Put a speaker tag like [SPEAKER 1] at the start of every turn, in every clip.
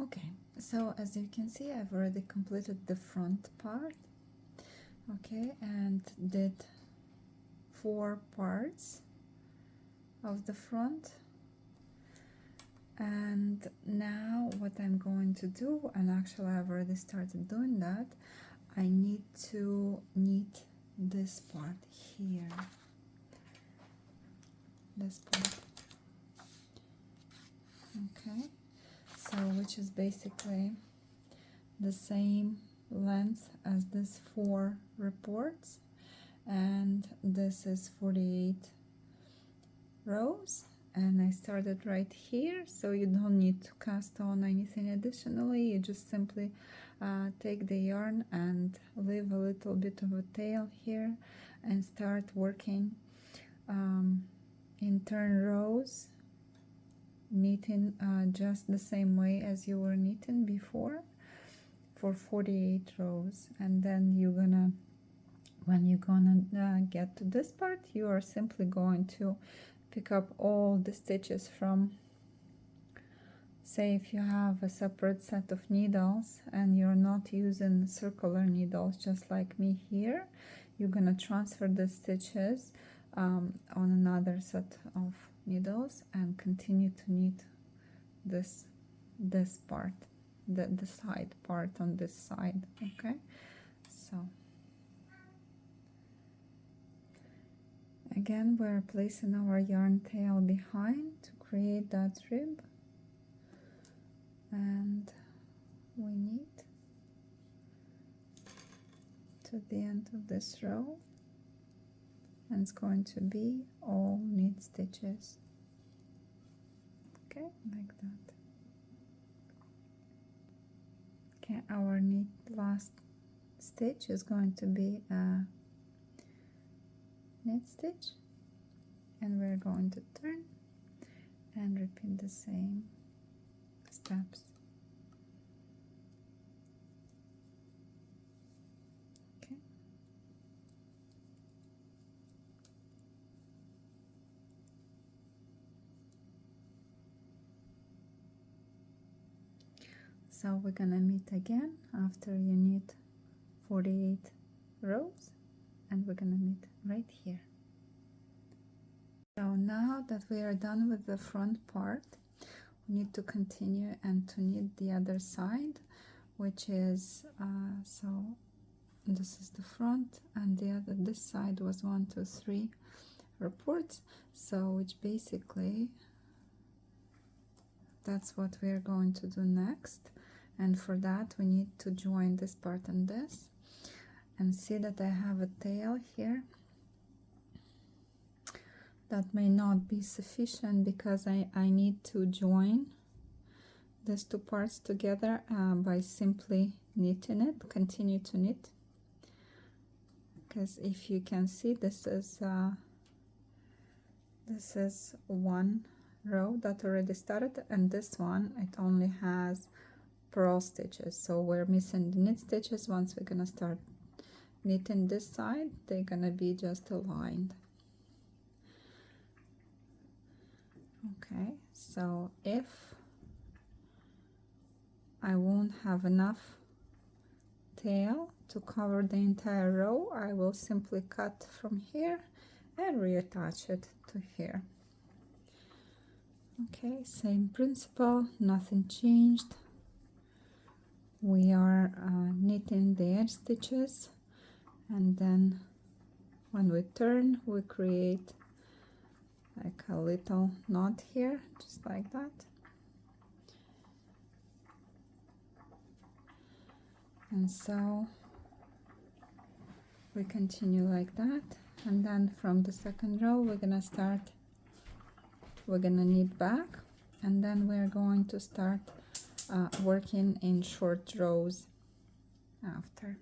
[SPEAKER 1] Okay, so as you can see, I've already completed the front part. Okay, and did 4 parts of the front. And now what I'm going to do, and actually I've already started doing that, I need to knit this part here, this part. Okay, so which is basically the same length as this 4 reports, and this is 48 rows, and I started right here, so you don't need to cast on anything additionally. You just simply take the yarn and leave a little bit of a tail here and start working in turn rows, knitting just the same way as you were knitting before for 48 rows. And then you're gonna, when you're gonna get to this part, you are simply going to pick up all the stitches from, say if you have a separate set of needles and you're not using circular needles just like me here, you're gonna transfer the stitches on another set of needles and continue to knit this part, the side part on this side. Okay, so again we're placing our yarn tail behind to create that rib, and we knit to the end of this row, and it's going to be all knit stitches. Okay, like that. Okay, our knit last stitch is going to be a knit stitch, and we're going to turn and repeat the same steps. Okay. So we're gonna meet again after you knit 48 rows, and we're gonna meet right here. So now that we are done with the front part, we need to continue and to knit the other side, which is so this is the front, and the other, this side was 1 2 3 reports, so which basically that's what we are going to do next. And for that we need to join this part and this, and see that I have a tail here that may not be sufficient because I need to join these 2 parts together by simply knitting it. Continue to knit, because if you can see, this is one row that already started, and this one, it only has purl stitches, so we're missing the knit stitches. Once we're gonna start knitting this side, they're gonna be just aligned. Okay, so if I won't have enough tail to cover the entire row, I will simply cut from here and reattach it to here. Okay, same principle, nothing changed. We are knitting the edge stitches, and then when we turn, we create like a little knot here, just like that. And so we continue like that, and then from the second row we're gonna knit back, and then we're going to start working in short rows after.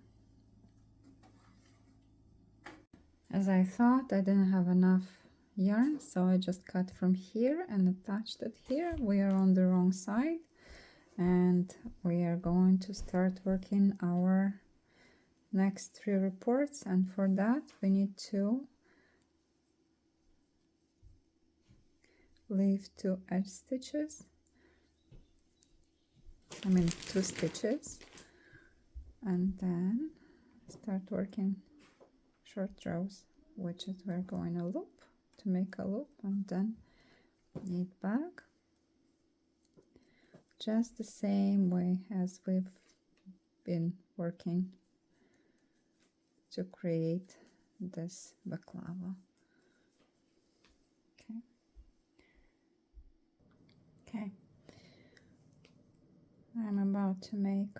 [SPEAKER 1] As I thought, I didn't have enough yarn, so I just cut from here and attached it here. We are on the wrong side, and we are going to start working our next 3 reports, and for that we need to leave 2 edge stitches I mean 2 stitches, and then start working short rows, which is we're going to loop to make a loop, and then knit back just the same way as we've been working to create this baklava. Okay, I'm about to make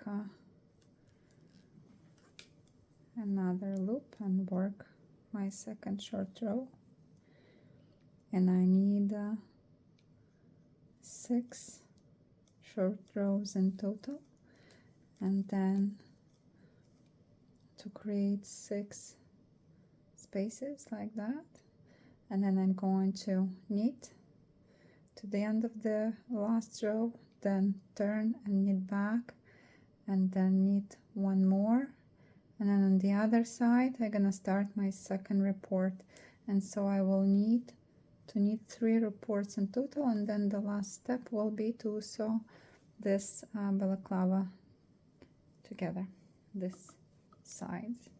[SPEAKER 1] another loop and work my second short row, and I need 6 short rows in total, and then to create 6 spaces like that, and then I'm going to knit to the end of the last row, then turn and knit back, and then knit one more, and then on the other side I'm gonna start my second report, and so I will need to knit 3 reports in total, and then the last step will be to sew this balaclava together, this sides.